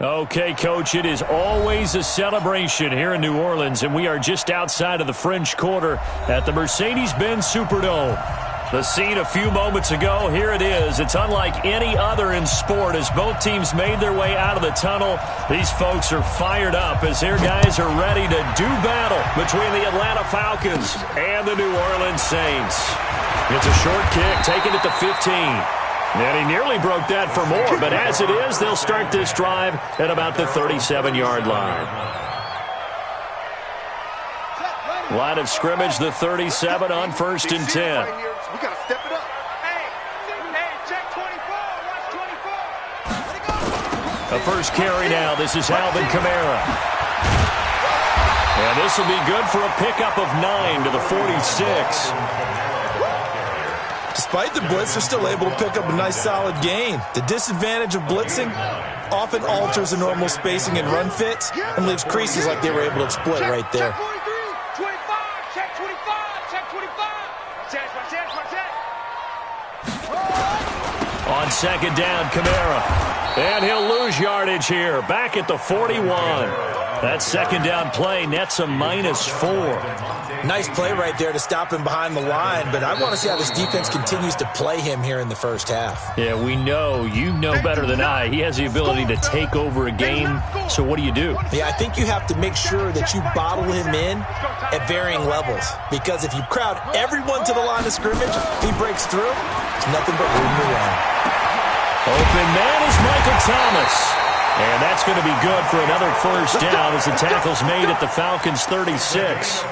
Okay, Coach, it is always a celebration here in New Orleans, and we are just outside of the French Quarter at the Mercedes-Benz Superdome. The scene a few moments ago, here it is. It's unlike any other in sport as both teams made their way out of the tunnel. These folks are fired up as their guys are ready to do battle between the Atlanta Falcons and the New Orleans Saints. It's a short kick, taking it to 15. And he nearly broke that for more, but as it is, they'll start this drive at about the 37-yard line. Line of scrimmage, the 37 on 1st and 10. We got to step it up. Hey, check 24. Watch 24. A first carry now. This is Alvin Kamara. And this will be good for a pickup of 9 to the 46. Despite the blitz, they're still able to pick up a nice solid gain. The disadvantage of blitzing often alters the normal spacing and run fits and leaves creases like they were able to exploit right there. Check 25. Check 25. Check 25. On second down, Kamara. And he'll lose yardage here. Back at the 41. That second down play nets a -4. Nice play right there to stop him behind the line, but I want to see how this defense continues to play him here in the first half. Yeah, we know. You know better than I. He has the ability to take over a game, so what do you do? Yeah, I think you have to make sure that you bottle him in at varying levels, because if you crowd everyone to the line of scrimmage, if he breaks through, it's nothing but room to run. Open man is Michael Thomas. And that's going to be good for another first down as the tackle's made at the Falcons' 36.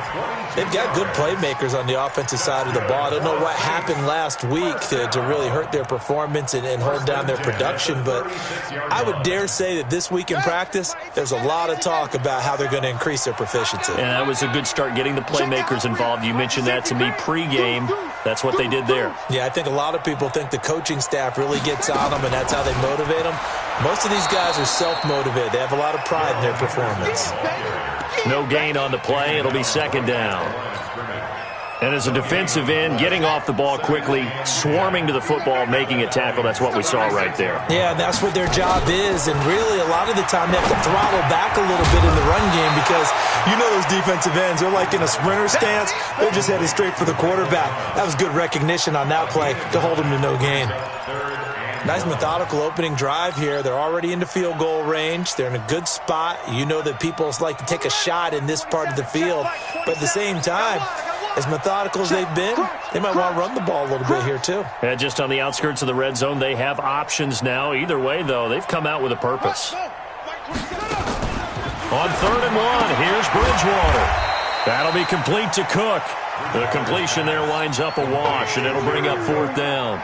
They've got good playmakers on the offensive side of the ball. I don't know what happened last week to really hurt their performance and hold down their production, but I would dare say that this week in practice, there's a lot of talk about how they're going to increase their proficiency. And that was a good start getting the playmakers involved. You mentioned that to me pregame. That's what they did there. Yeah, I think a lot of people think the coaching staff really gets on them, and that's how they motivate them. Most of these guys are self-motivated. They have a lot of pride in their performance. No gain on the play. It'll be second down. And as a defensive end, getting off the ball quickly, swarming to the football, making a tackle, that's what we saw right there. Yeah, that's what their job is, and really a lot of the time they have to throttle back a little bit in the run game because you know those defensive ends, they're like in a sprinter stance. They're just headed straight for the quarterback. That was good recognition on that play to hold them to no gain. Nice methodical opening drive here. They're already into field goal range. They're in a good spot. You know that people like to take a shot in this part of the field. But at the same time, as methodical as they've been, they might want to run the ball a little bit here too. And just on the outskirts of the red zone, they have options now. Either way, though, they've come out with a purpose. On 3rd and 1, here's Bridgewater. That'll be complete to Cook. The completion there winds up a wash, and it'll bring up 4th down.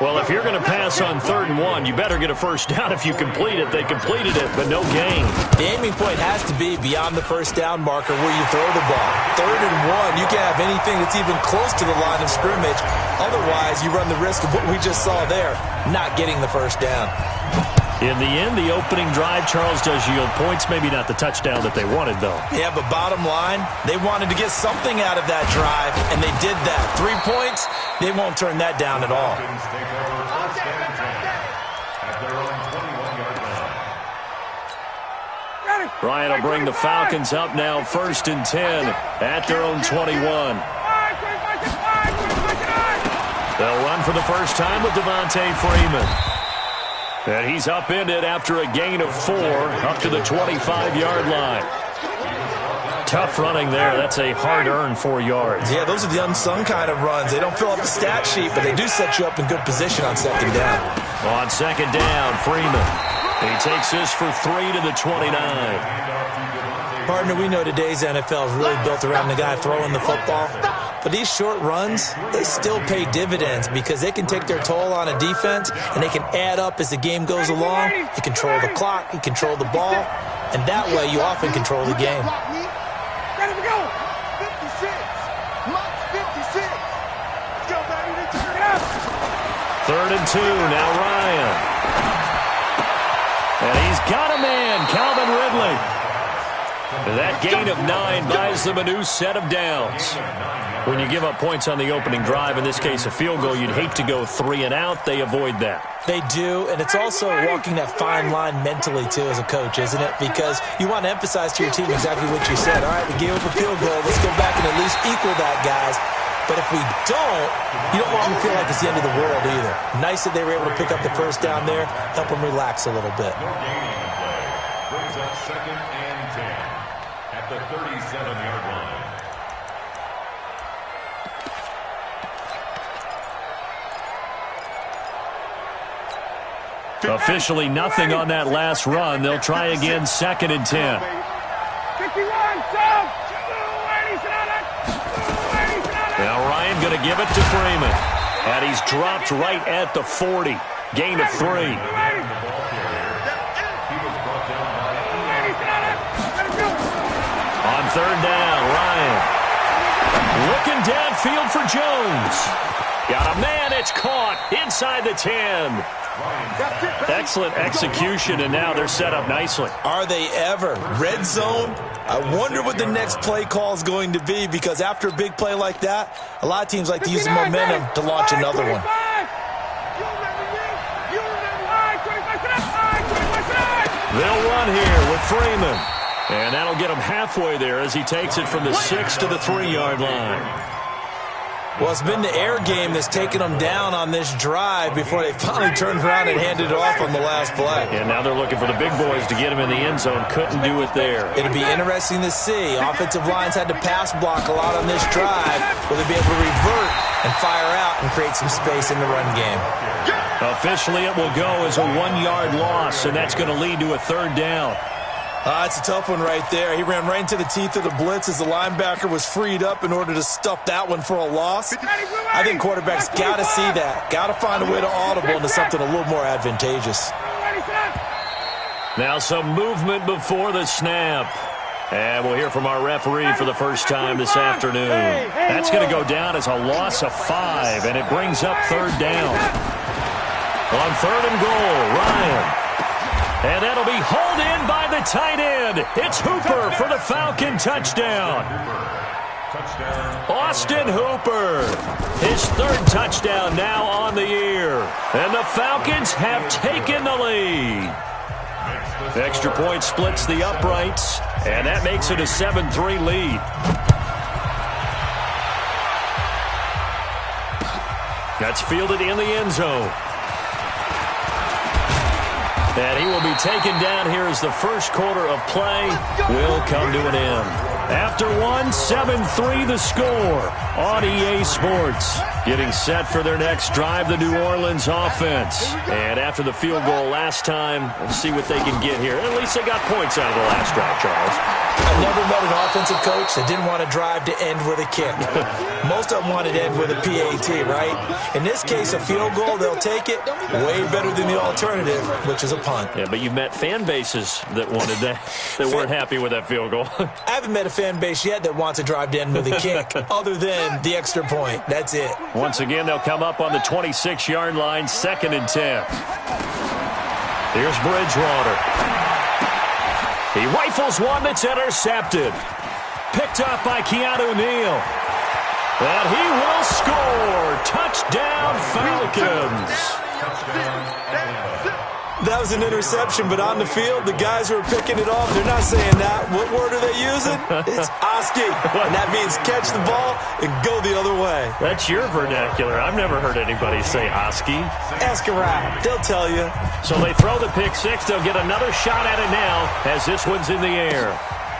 Well, if you're going to pass on 3rd and 1, you better get a first down if you complete it. They completed it, but no gain. The aiming point has to be beyond the first down marker where you throw the ball. 3rd and 1, you can't have anything that's even close to the line of scrimmage. Otherwise, you run the risk of what we just saw there, not getting the first down. In the end, the opening drive, Charles, does yield points. Maybe not the touchdown that they wanted, though. Yeah, but bottom line, they wanted to get something out of that drive, and they did that. 3 points, they won't turn that down at all. Ryan will bring the Falcons up now, 1st and 10 at their own 21. They'll run for the first time with Devontae Freeman. And he's upended after a gain of 4 up to the 25-yard line. Tough running there. That's a hard-earned 4 yards. Yeah, those are the unsung kind of runs. They don't fill up the stat sheet, but they do set you up in good position on second down. On second down, Freeman. He takes this for 3 to the 29. Partner, we know today's NFL is really built around the guy throwing the football. But these short runs, they still pay dividends because they can take their toll on a defense and they can add up as the game goes along. You control the clock, you control the ball, and that way you often control the game. Ready to go. 56. Lock 56. Let's go, baby. Let's check it out. 3rd and 2, now Ryan. And he's got a man, Calvin Ridley. That gain of 9 buys them a new set of downs. When you give up points on the opening drive, in this case a field goal, you'd hate to go 3 and out. They avoid that. They do, and it's also walking that fine line mentally, too, as a coach, isn't it? Because you want to emphasize to your team exactly what you said. All right, we gave up a field goal. Let's go back and at least equal that, guys. But if we don't, you don't want them to feel like it's the end of the world either. Nice that they were able to pick up the first down there, help them relax a little bit. Brings up 2nd and 10 at the 37-yard line. Officially nothing on that last run. They'll try again, 2nd and 10. 51, Now Ryan going to give it to Freeman. And he's dropped right at the 40. Gain of 3. On 3rd down, Ryan. Looking downfield for Jones. Got a man, it's caught inside the 10. Excellent execution, and now they're set up nicely. Are they ever? Red zone? I wonder what the next play call is going to be, because after a big play like that, a lot of teams like to use the momentum to launch another one. They'll run here with Freeman. And that'll get him halfway there as he takes it from the 6 to the 3-yard line. Well, it's been the air game that's taken them down on this drive before they finally turned around and handed it off on the last play. And now they're looking for the big boys to get him in the end zone. Couldn't do it there. It'll be interesting to see. Offensive lines had to pass block a lot on this drive. Will they be able to revert and fire out and create some space in the run game? Officially, it will go as a 1-yard loss, and that's going to lead to a 3rd down. It's a tough one right there. He ran right into the teeth of the blitz as the linebacker was freed up in order to stuff that one for a loss. I think quarterbacks got to see that. Got to find a way to audible into something a little more advantageous. Now some movement before the snap. And we'll hear from our referee for the first time this afternoon. That's going to go down as a loss of 5, and it brings up 3rd down. On 3rd and goal, Ryan. And that'll be hauled in by the tight end. It's Hooper for the Falcon touchdown. Austin Hooper, his 3rd touchdown now on the year. And the Falcons have taken the lead. Extra point splits the uprights, and that makes it a 7-3 lead. That's fielded in the end zone. And he will be taken down here as the first quarter of play will come to an end. After 7-3 the score on EA Sports. Getting set for their next drive, the New Orleans offense. And after the field goal last time, we'll see what they can get here. At least they got points out of the last drive, Charles. I've never met an offensive coach that didn't want to drive to end with a kick. Most of them wanted to end with a PAT, right? In this case, a field goal, they'll take it. Way better than the alternative, which is a punt. Yeah, but you've met fan bases that wanted that, that weren't happy with that field goal. I haven't met a fan base yet that wants to drive to end with a kick, other than the extra point. That's it. Once again, they'll come up on the 26-yard line, 2nd and 10. Here's Bridgewater. He rifles one that's intercepted. Picked up by Keanu Neal. And he will score. Touchdown, Falcons. That was an interception, but on the field, the guys who are picking it off, they're not saying that. What word are they using? It's Oski. And that means catch the ball and go the other way. That's your vernacular. I've never heard anybody say Oski. Ask around. They'll tell you. So they throw the pick 6. They'll get another shot at it now as this one's in the air.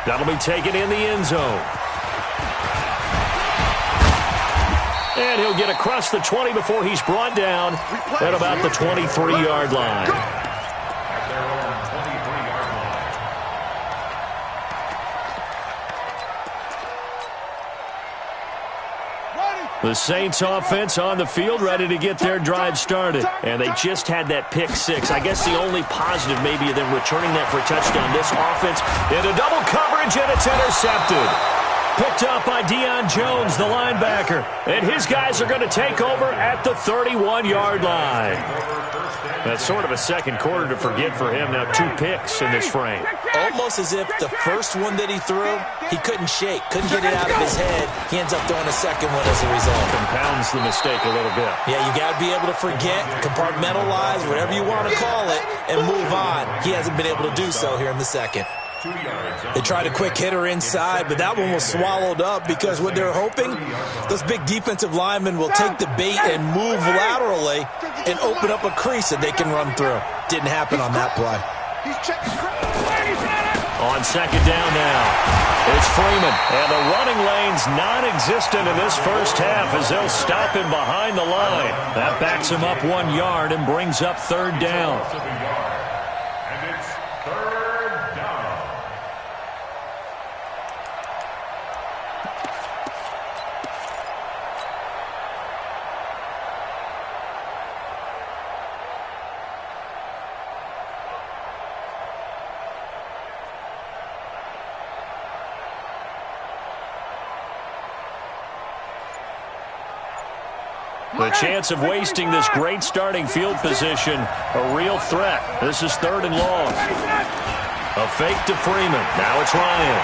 That'll be taken in the end zone. And he'll get across the 20 before he's brought down at about the 23-yard line. The Saints offense on the field, ready to get their drive started. And they just had that pick 6. I guess the only positive maybe of them returning that for a touchdown. This offense into double coverage, and it's intercepted. Picked up by Deion Jones, the linebacker. And his guys are going to take over at the 31-yard line. That's sort of a second quarter to forget for him. Now 2 picks in this frame. Almost as if the first one that he threw, he couldn't shake, couldn't get it out of his head. He ends up throwing a second one as a result. Compounds the mistake a little bit. Yeah, you got to be able to forget, compartmentalize, whatever you want to call it, and move on. He hasn't been able to do so here in the second. They tried a quick hitter inside, but that one was swallowed up because what they're hoping, those big defensive linemen will take the bait and move laterally and open up a crease that they can run through. Didn't happen on that play. On second down now, it's Freeman, and the running lane's non-existent in this first half as they'll stop him behind the line. That backs him up 1 yard and brings up third down. And it's third down. The chance of wasting this great starting field position, a real threat. This is 3rd and long. A fake to Freeman. Now it's Ryan.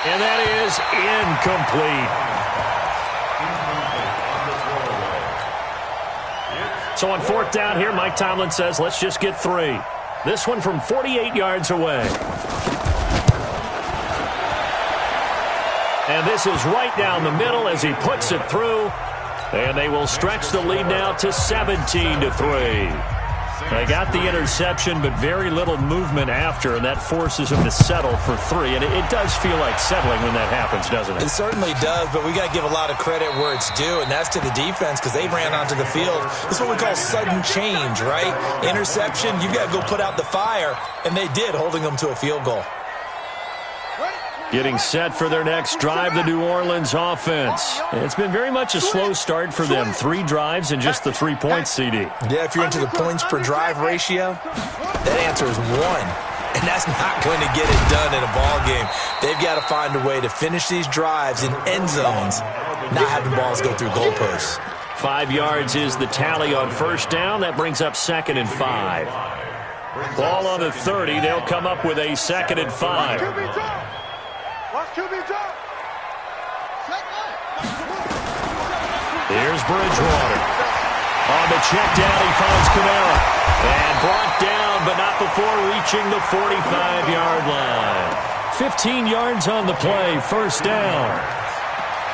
And that is incomplete. So on 4th down here, Mike Tomlin says, let's just get 3. This one from 48 yards away. And this is right down the middle as he puts it through. And they will stretch the lead now to 17-3. They got the interception, but very little movement after, and that forces him to settle for 3. And it does feel like settling when that happens, doesn't it? It certainly does, but we got to give a lot of credit where it's due, and that's to the defense because they ran onto the field. This is what we call sudden change, right? Interception, you got to go put out the fire, and they did, holding them to a field goal. Getting set for their next drive, the New Orleans offense. It's been very much a slow start for them. 3 drives and just the 3 points, CD. Yeah, if you're into the points per drive ratio, that answer is 1. And that's not going to get it done in a ball game. They've got to find a way to finish these drives in end zones, not having balls go through goalposts. 5 yards is the tally on first down. That brings up 2nd and 5. Ball on the 30. They'll come up with a 2nd and 5. Here's Bridgewater. On the check down, he finds Kamara. And brought down, but not before reaching the 45-yard line. 15 yards on the play, first down.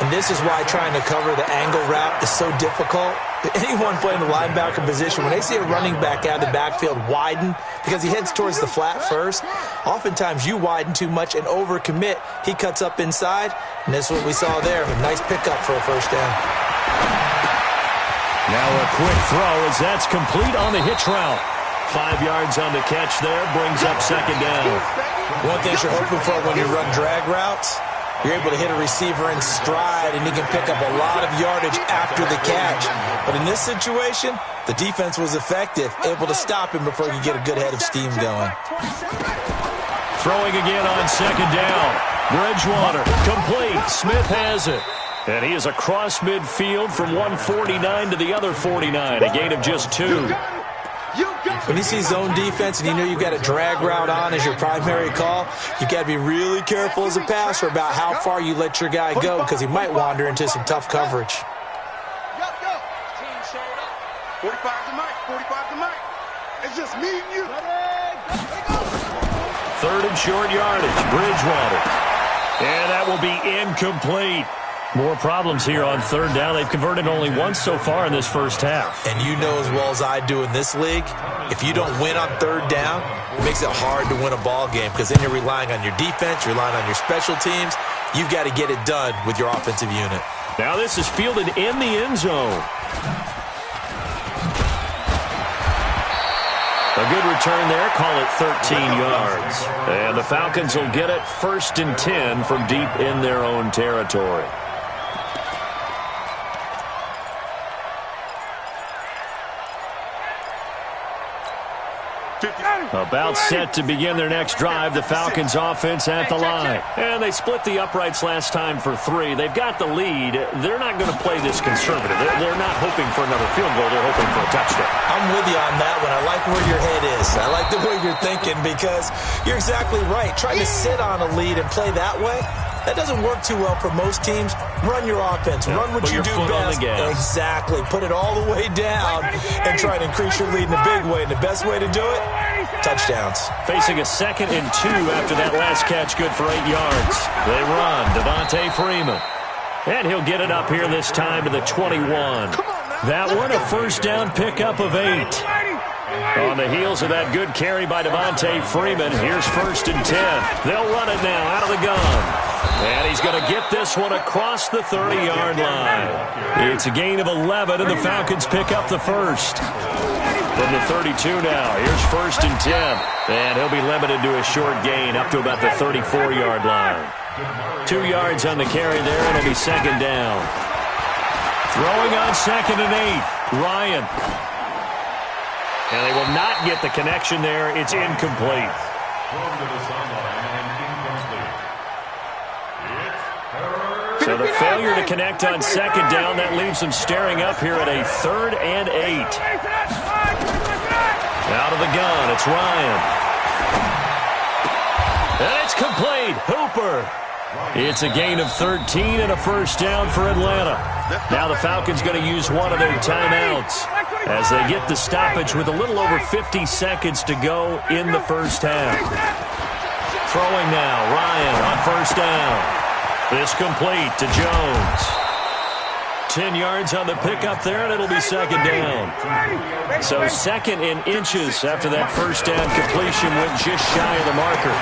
And this is why trying to cover the angle route is so difficult. Anyone playing the linebacker position, when they see a running back out of the backfield widen because he heads towards the flat first, oftentimes you widen too much and overcommit. He cuts up inside, and that's what we saw there. A nice pickup for a first down. Now a quick throw as that's complete on the hitch route. 5 yards on the catch there, brings up 2nd down. One thing you're hoping for when you run drag routes, you're able to hit a receiver in stride, and he can pick up a lot of yardage after the catch. But in this situation, the defense was effective, able to stop him before he could get a good head of steam going. Throwing again on 2nd down. Bridgewater, complete. Smith has it. And he is across midfield from 149 to the other 49, a gain of just 2. When you see zone defense and you know you've got a drag route on as your primary call, you've got to be really careful as a passer about how far you let your guy go because he might wander into some tough coverage. 45 to Mike, 45 to Mike. It's just me and you. 3rd and short yardage, Bridgewater. And that will be incomplete. More problems here on 3rd down. They've converted only once so far in this first half. And you know as well as I do in this league, if you don't win on 3rd down, it makes it hard to win a ball game because then you're relying on your defense, you're relying on your special teams. You've got to get it done with your offensive unit. Now this is fielded in the end zone. A good return there, call it 13 yards. And the Falcons will get it 1st and 10 from deep in their own territory. About set to begin their next drive, the Falcons offense at the line. And they split the uprights last time for 3. They've got the lead. They're not going to play this conservative. They're not hoping for another field goal. They're hoping for a touchdown. I'm with you on that one. I like where your head is. I like the way you're thinking because you're exactly right. Trying to sit on a lead and play that way, that doesn't work too well for most teams. Run your offense. Run what you do best. Exactly. Put it all the way down and try to increase your lead in a big way. And the best way to do it, touchdowns. Facing a 2nd and 2 after that last catch, good for 8 yards. They run. Devontae Freeman. And he'll get it up here this time to the 21. That one, a first down pickup of 8. On the heels of that good carry by Devontae Freeman, here's 1st and 10. They'll run it now out of the gun. And he's going to get this one across the 30-yard line. It's a gain of 11, and the Falcons pick up the first. From the 32 now, here's 1st and 10. And he'll be limited to a short gain up to about the 34-yard line. 2 yards on the carry there, and it'll be 2nd down. Throwing on 2nd and 8, Ryan. And they will not get the connection there. It's incomplete. So the failure to connect on 2nd down, that leaves them staring up here at a 3rd and 8. Out of the gun, it's Ryan. And it's complete. Hooper. It's a gain of 13 and a first down for Atlanta. Now the Falcons going to use one of their timeouts as they get the stoppage with a little over 50 seconds to go in the first half. Throwing now, Ryan on first down. This complete to Jones. 10 yards on the pickup there, and it'll be 2nd down. So 2nd in inches after that first down completion went just shy of the marker.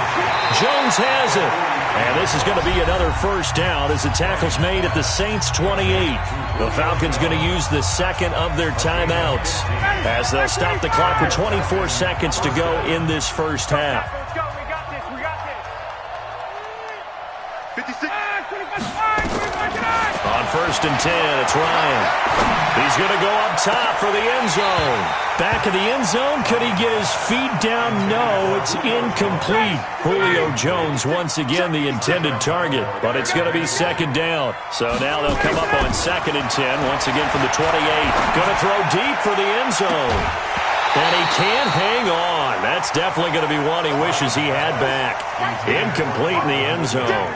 Jones has it. And this is going to be another first down as the tackle's made at the Saints' 28. The Falcons going to use the 2nd of their timeouts as they'll stop the clock with 24 seconds to go in this first half. On 1st and 10, it's Ryan. He's going to go up top for the end zone. Back of the end zone. Could he get his feet down? No, it's incomplete. Julio Jones once again the intended target, but it's going to be 2nd down. So now they'll come up on 2nd and 10, once again from the 28. Going to throw deep for the end zone. And he can't hang on. That's definitely going to be one he wishes he had back. Incomplete in the end zone.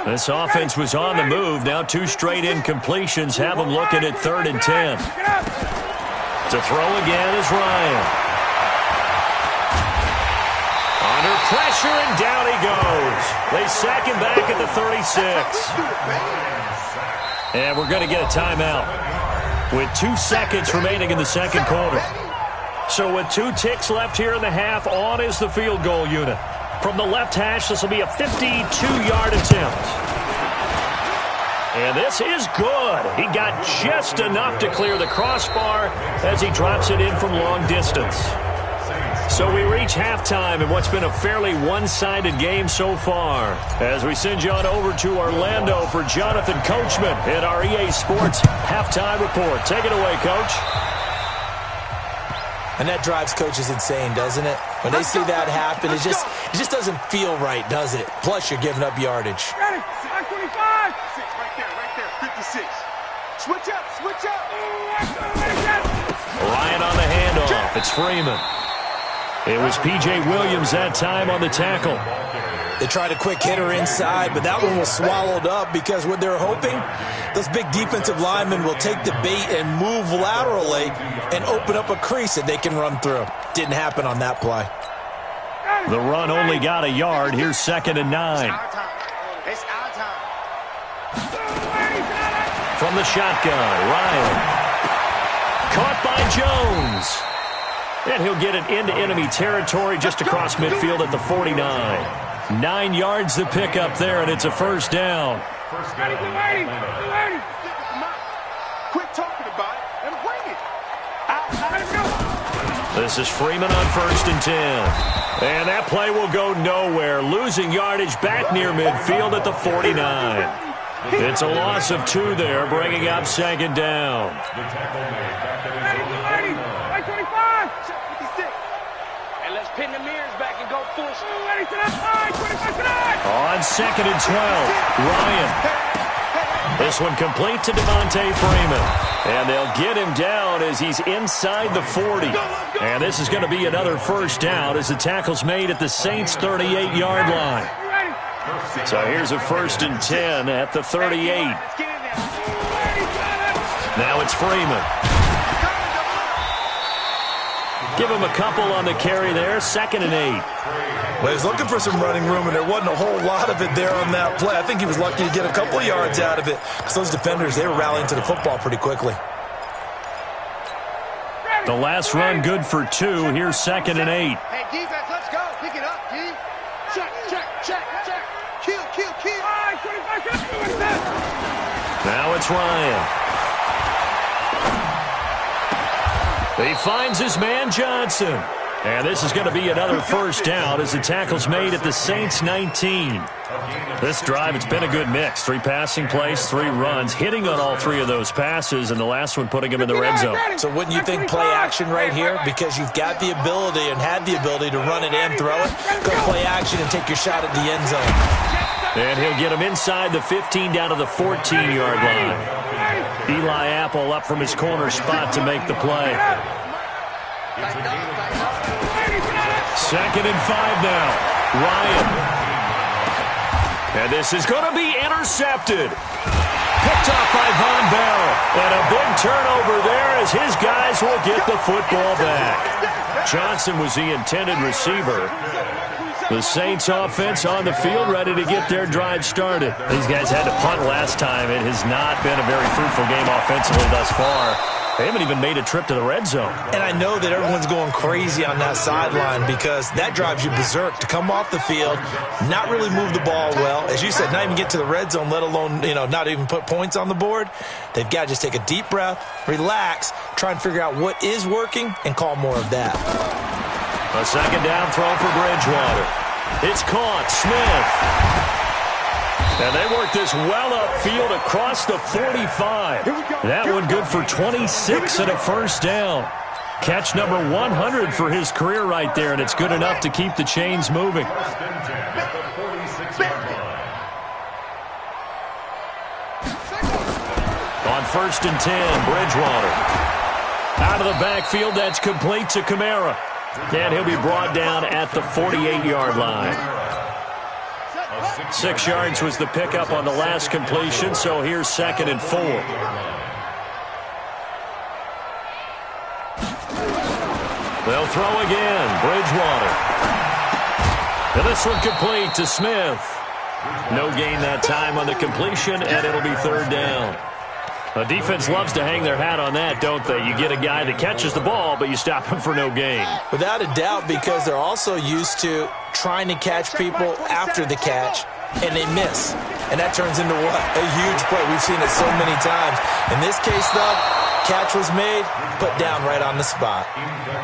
This offense was on the move. Now 2 straight incompletions have them looking at 3rd and 10. To throw again is Ryan. Under pressure, and down he goes. They sack him back at the 36. And we're going to get a timeout with 2 seconds remaining in the 2nd quarter. So with 2 ticks left here in the half, on is the field goal unit. From the left hash, this will be a 52-yard attempt. And this is good. He got just enough to clear the crossbar as he drops it in from long distance. So we reach halftime in what's been a fairly one-sided game so far. As we send you on over to Orlando for Jonathan Coachman in our EA Sports Halftime Report. Take it away, Coach. And that drives coaches insane, doesn't it? When they see that happen, it just doesn't feel right, does it? Plus, you're giving up yardage. Ready? 25. Right there. 56. Switch up. Ryan on the handoff. It's Freeman. It was P.J. Williams that time on the tackle. They tried a quick hitter inside, but that one was swallowed up because what they're hoping, those big defensive linemen will take the bait and move laterally and open up a crease that they can run through. Didn't happen on that play. The run only got a yard. Here's 2nd and 9. It's our time. From the shotgun, Ryan. Caught by Jones. And he'll get it into enemy territory just across midfield at the 49. 9 yards to pick up there, and it's a first down. Ready. Quit talking about it and bring it. Out. This is Freeman on 1st and 10. And that play will go nowhere. Losing yardage back near midfield at the 49. It's a loss of 2 there, bringing up 2nd down. The tackle made back at his own 25. 56. And let's pin the mirrors back and go full speed. Ready to that side. 25 tonight. On 2nd and 12, Ryan. This one complete to Devontae Freeman. And they'll get him down as he's inside the 40. And this is going to be another 1st down as the tackle's made at the Saints' 38-yard line. So here's a 1st and 10 at the 38. Now it's Freeman. Give him a couple on the carry there. 2nd and 8. Well, he's looking for some running room, and there wasn't a whole lot of it there on that play. I think he was lucky to get a couple of yards out of it because those defenders, they were rallying to the football pretty quickly. The last run good for 2. Here's 2nd and 8. Hey, defense, let's go. Pick it up, D. Check, check, check, check. Kill, kill, kill. 25. Now it's Ryan. He finds his man Johnson. And this is going to be another 1st down as the tackle's made at the Saints' 19. This drive, it's been a good mix. 3 passing plays, 3 runs, hitting on all 3 of those passes, and the last one putting him in the red zone. So wouldn't you think play action right here? Because you've got the ability and had the ability to run it and throw it. Go play action and take your shot at the end zone. And he'll get him inside the 15 down to the 14-yard line. Eli Apple up from his corner spot to make the play. 2nd and 5 now. Ryan. And this is going to be intercepted. Picked off by Von Bell. And a big turnover there as his guys will get the football back. Johnson was the intended receiver. The Saints offense on the field ready to get their drive started. These guys had to punt last time. It has not been a very fruitful game offensively thus far. They haven't even made a trip to the red zone. And I know that everyone's going crazy on that sideline because that drives you berserk to come off the field, not really move the ball well. As you said, not even get to the red zone, let alone, not even put points on the board. They've got to just take a deep breath, relax, try and figure out what is working, and call more of that. A 2nd down throw for Bridgewater. It's caught. Smith. And they work this well upfield across the 45. That one good for 26 and a 1st down. Catch number 100 for his career right there, and it's good enough to keep the chains moving. at the 46-yard line. On 1st and 10, Bridgewater. Out of the backfield, that's complete to Kamara. And he'll be brought down at the 48-yard line. 6 yards was the pickup on the last completion, so here's 2nd and 4. They'll throw again. Bridgewater. And this one complete to Smith. No gain that time on the completion, and it'll be 3rd down. A defense loves to hang their hat on that, don't they? You get a guy that catches the ball, but you stop him for no gain. Without a doubt, because they're also used to trying to catch people after the catch, and they miss. And that turns into what? A huge play. We've seen it so many times. In this case, though, catch was made, put down right on the spot.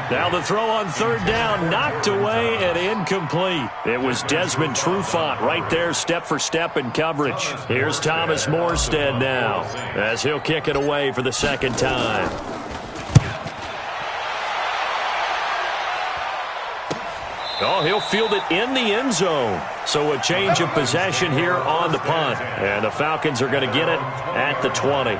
Now the throw on 3rd down, knocked away and incomplete. It was Desmond Trufant right there, step for step in coverage. Here's Thomas Morstead now, as he'll kick it away for the 2nd time. Oh, he'll field it in the end zone. So a change of possession here on the punt. And the Falcons are going to get it at the 20.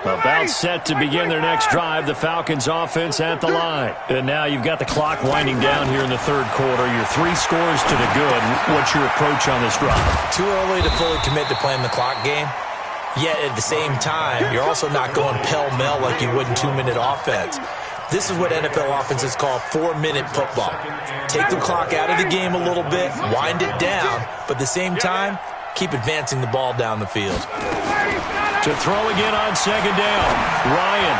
About set to begin their next drive, the Falcons offense at the line. And now you've got the clock winding down here in the 3rd quarter. You're 3 scores to the good. What's your approach on this drive? Too early to fully commit to playing the clock game. Yet at the same time, you're also not going pell-mell like you would in 2-minute offense. This is what NFL offenses call 4-minute football. Take the clock out of the game a little bit, wind it down, but at the same time, keep advancing the ball down the field. To throw again on 2nd down. Ryan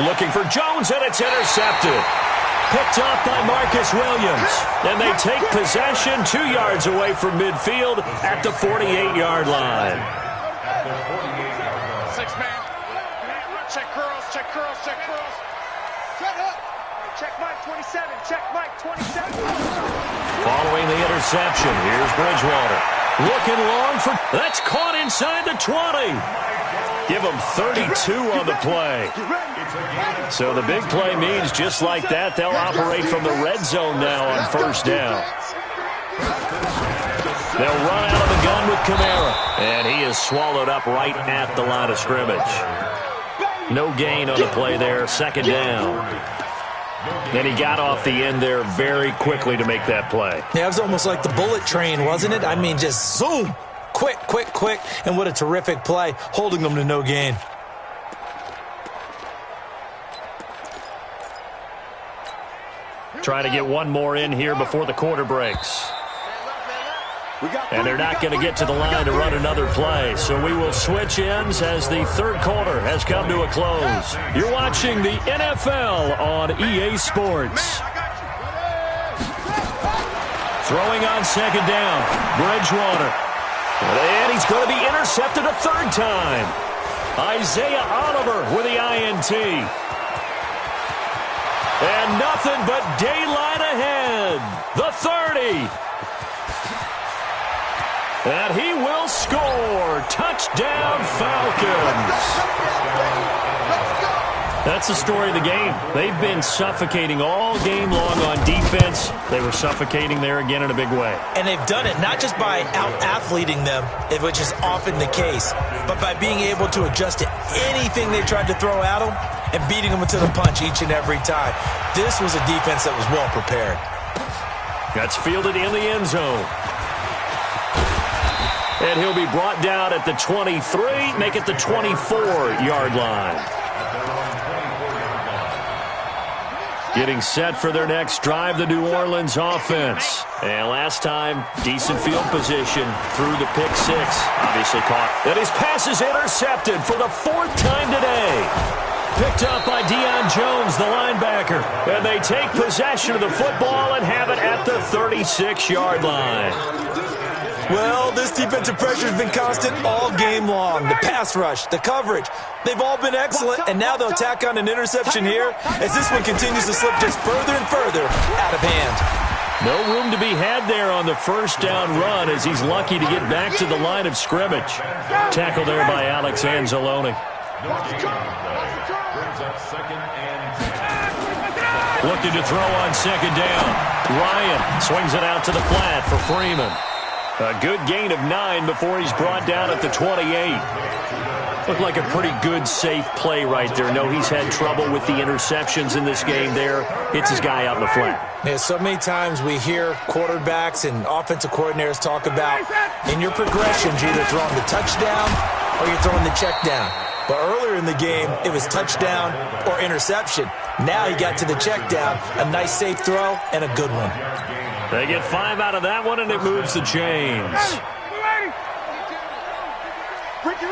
looking for Jones, and it's intercepted. Picked up by Marcus Williams. And they take possession 2 yards away from midfield at the 48-yard line. Six-man. Check curls, check curls, check curls. Shut up. Check Mike 27, check Mike 27. Following the interception, here's Bridgewater. Looking long for... That's caught inside the 20. Give them 32 on the play. So the big play means just like that, they'll operate from the red zone now on first down. They'll run out of the gun with Kamara. And he is swallowed up right at the line of scrimmage. No gain on the play there, second down. And he got off the end there very quickly to make that play. Yeah, it was almost like the bullet train, wasn't it? I mean, just zoom. Quick, quick, quick. And what a terrific play, holding them to no gain. Trying to get one more in here before the quarter breaks. And they're not going to get to the line to run another play. So we will switch ends as the third quarter has come to a close. You're watching the NFL on EA Sports. Throwing on second down, Bridgewater. And he's going to be intercepted a third time. Isaiah Oliver with the INT. And nothing but daylight ahead. The 30. And he will score. Touchdown, Falcons. That's the story of the game. They've been suffocating all game long on defense. They were suffocating there again in a big way. And they've done it not just by out-athleting them, which is often the case, but by being able to adjust to anything they tried to throw at them and beating them to the punch each and every time. This was a defense that was well prepared. That's fielded in the end zone. And he'll be brought down at the 23, make it the 24-yard line. Getting set for their next drive, the New Orleans offense. And last time, decent field position through the pick six. Obviously caught. And his pass is intercepted for the fourth time today. Picked up by Deion Jones, the linebacker. And they take possession of the football and have it at the 36-yard line. Well, this defensive pressure has been constant all game long. The pass rush, the coverage, they've all been excellent, and now they'll tack on an interception here as this one continues to slip just further and further out of hand. No room to be had there on the first down run as he's lucky to get back to the line of scrimmage. Tackle there by Alex Anzalone. Looking to throw on second down. Ryan swings it out to the flat for Freeman. A good gain of 9 before he's brought down at the 28. Looked like a pretty good, safe play right there. No, he's had trouble with the interceptions in this game there. Hits his guy out in the flat. Yeah, so many times we hear quarterbacks and offensive coordinators talk about in your progressions, you're either throwing the touchdown or you're throwing the check down. But earlier in the game, it was touchdown or interception. Now he got to the check down, a nice safe throw, and a good one. They get 5 out of that one, and it moves the chains. Ricky.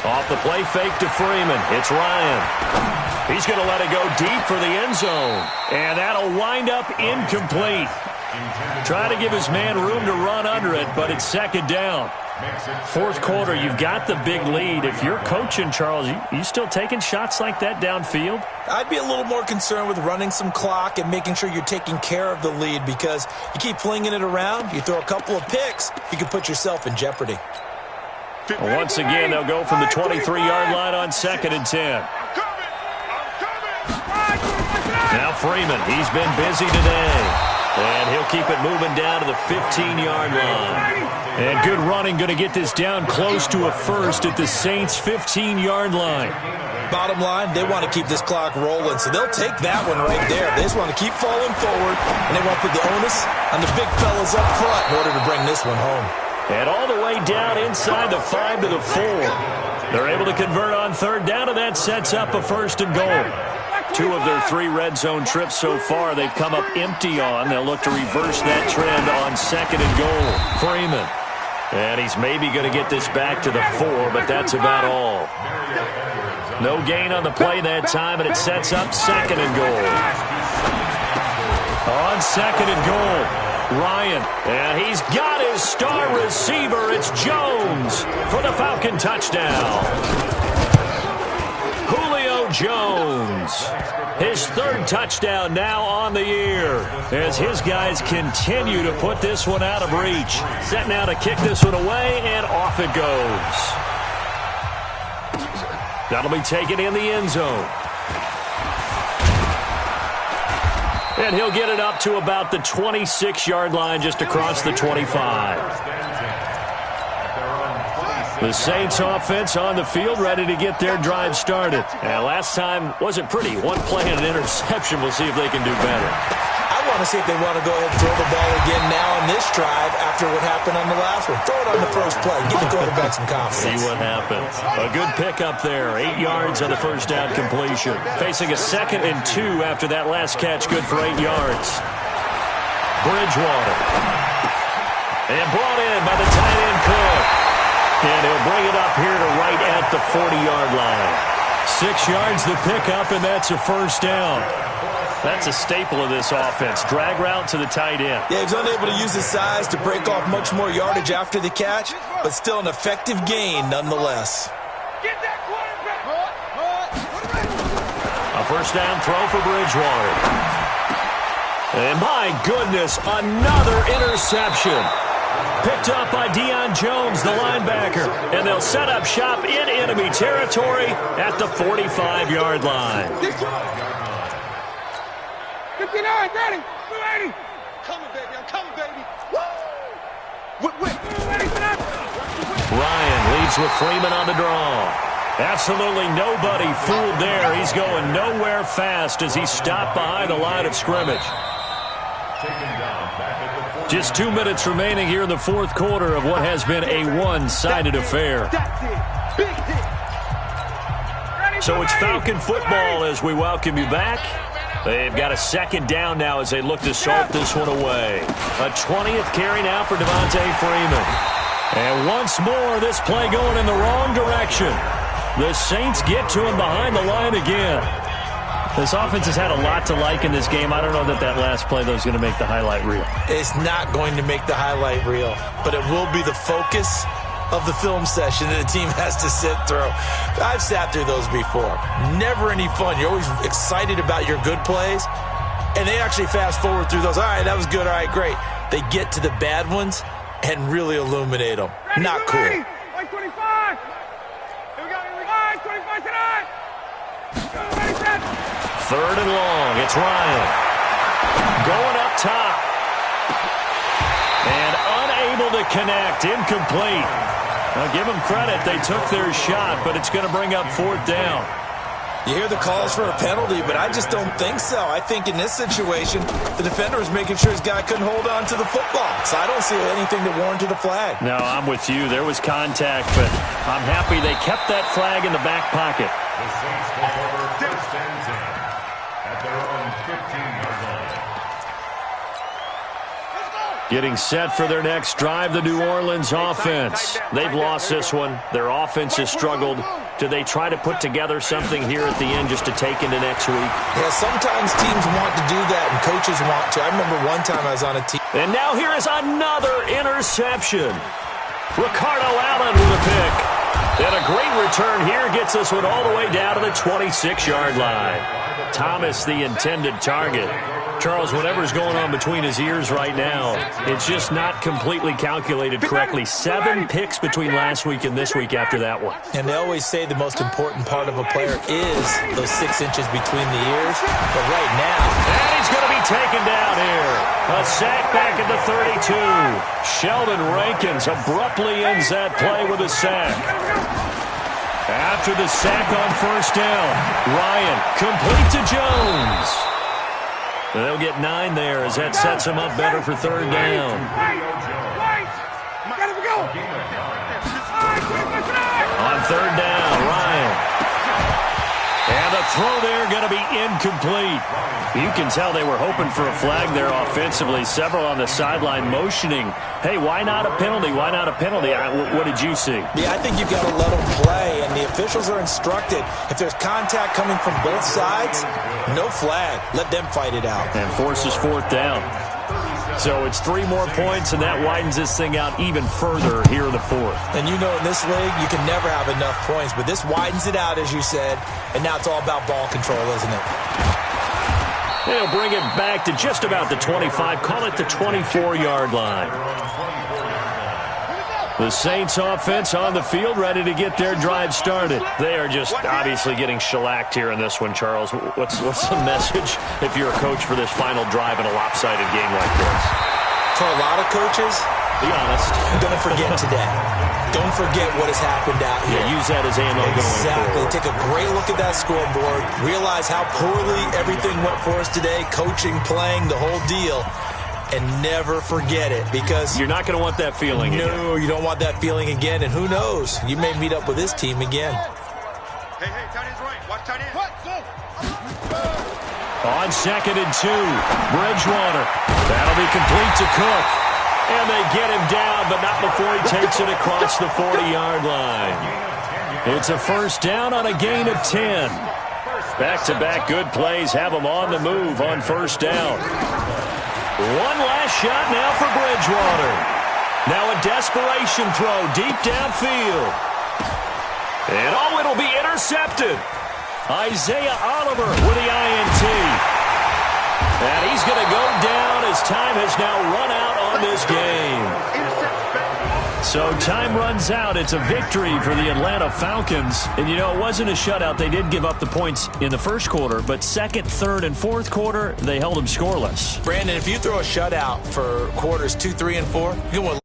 Off the play fake to Freeman. It's Ryan. He's going to let it go deep for the end zone. And that'll wind up incomplete. Try to give his man room to run under it, but it's second down. Fourth quarter, you've got the big lead. If you're coaching, Charles, you still taking shots like that downfield? I'd be a little more concerned with running some clock and making sure you're taking care of the lead, because you keep flinging it around, you throw a couple of picks, you can put yourself in jeopardy. Once again, they'll go from the 23-yard line on second and 10. Now Freeman, he's been busy today. And he'll keep it moving down to the 15-yard line. And good running, going to get this down close to a first at the Saints' 15-yard line. Bottom line, they want to keep this clock rolling, so they'll take that one right there. They just want to keep falling forward, and they want to put the onus on the big fellas up front in order to bring this one home. And all the way down inside the 5 to the 4. They're able to convert on third down, and that sets up a first and goal. 2 of their 3 red zone trips so far they've come up empty on. They'll look to reverse that trend on second and goal. Freeman. And he's maybe going to get this back to the 4, but that's about all. No gain on the play that time, and it sets up 2nd and goal. On 2nd and goal, Ryan. And he's got his star receiver. It's Jones for the Falcon touchdown. Julio Jones. His 3rd touchdown now on the year as his guys continue to put this one out of reach. Set now to kick this one away, and off it goes. That'll be taken in the end zone. And he'll get it up to about the 26-yard line, just across the 25. The Saints offense on the field, ready to get their drive started. And last time wasn't pretty. One play and an interception. We'll see if they can do better. I want to see if they want to go ahead and throw the ball again now on this drive after what happened on the last one. Throw it on the first play. Give the quarterback some confidence. See what happens. A good pickup there. 8 yards on the first down completion. Facing a 2nd and 2 after that last catch. Good for 8 yards. Bridgewater. And brought in by the tight end Cook. And he'll bring it up here to right at the 40-yard line. 6 yards the pickup, and that's a first down. That's a staple of this offense. Drag route to the tight end. Yeah, he's unable to use his size to break off much more yardage after the catch, but still an effective gain nonetheless. Get that quarterback. A first down throw for Bridgewater. And my goodness, another interception. Picked up by Deion Jones, the linebacker. And they'll set up shop in enemy territory at the 45-yard line. 59, ready, 280. Coming, baby. I'm coming, baby. Ryan leads with Freeman on the draw. Absolutely nobody fooled there. He's going nowhere fast as he stopped behind the line of scrimmage. Just 2 minutes remaining here in the 4th quarter of what has been a one-sided affair. So it's Falcon football as we welcome you back. They've got a 2nd down now as they look to salt this one away. A 20th carry now for Devontae Freeman. And once more, this play going in the wrong direction. The Saints get to him behind the line again. This offense has had a lot to like in this game. I don't know that last play, though, is going to make the highlight reel. It's not going to make the highlight reel, but it will be the focus of the film session that the team has to sit through. I've sat through those before. Never any fun. You're always excited about your good plays, and they actually fast forward through those. All right, that was good. All right, great. They get to the bad ones and really illuminate them. Not cool. 25. Here we go. 25 tonight. 3rd and long. It's Ryan. Going up top. And unable to connect. Incomplete. Now give them credit. They took their shot, but it's going to bring up 4th down. You hear the calls for a penalty, but I just don't think so. I think in this situation, the defender was making sure his guy couldn't hold on to the football. So I don't see anything that warranted a flag. No, I'm with you. There was contact, but I'm happy they kept that flag in the back pocket. The Saints take over 1st and 10 at their own 15-yard line. Getting set for their next drive, the New Orleans offense. They've lost this one. Their offense has struggled. Do they try to put together something here at the end just to take into next week? Yeah, sometimes teams want to do that, and coaches want to. I remember one time I was on a team. And now here is another interception. Ricardo Allen with a pick. And a great return here gets this one all the way down to the 26-yard line. Thomas, the intended target. Charles, whatever's going on between his ears right now, it's just not completely calculated correctly. 7 picks between last week and this week after that one. And they always say the most important part of a player is those 6 inches between the ears. But right now... And he's going to be taken down here. A sack back at the 32. Sheldon Rankins abruptly ends that play with a sack. After the sack on 1st down, Ryan complete to Jones. They'll get 9 there as that sets them up better for 3rd down. On 3rd down, Ryan. And the the throw there going to be incomplete. You can tell they were hoping for a flag there offensively. Several on the sideline motioning, hey, why not a penalty? Why not a penalty? What did you see? Yeah, I think you've got to let them play, and the officials are instructed. If there's contact coming from both sides, no flag. Let them fight it out. And forces fourth down. So it's 3 more points, and that widens this thing out even further here in the fourth. And you know in this league, you can never have enough points, but this widens it out, as you said, and now it's all about ball control, isn't it? They'll bring it back to just about the 25. Call it the 24-yard line. The Saints offense on the field, ready to get their drive started. They are just obviously getting shellacked here in this one, Charles. What's the message if you're a coach for this final drive in a lopsided game like this? For a lot of coaches, be honest, don't forget today. Don't forget what has happened out here. Yeah, use that as ammo going forward. Take a great look at that scoreboard. Realize how poorly everything went for us today. Coaching, playing, the whole deal. And never forget it, because you're not going to want that feeling again. No, you don't want that feeling again. And who knows? You may meet up with this team again. Hey, tight end's right. Watch tight end. What? Go. On 2nd and 2, Bridgewater. That'll be complete to Cook. And they get him down, but not before he takes it across the 40-yard line. It's a first down on a gain of 10. Back-to-back good plays have them on the move on first down. One last shot now for Bridgewater. Now a desperation throw deep downfield. And it'll be intercepted. Isaiah Oliver with the INT. And he's going to go down as time has now run out on this game. So time runs out. It's a victory for the Atlanta Falcons. And, you know, it wasn't a shutout. They did give up the points in the first quarter, but second, third, and fourth quarter, they held them scoreless. Brandon, if you throw a shutout for quarters 2, 3, and 4, you win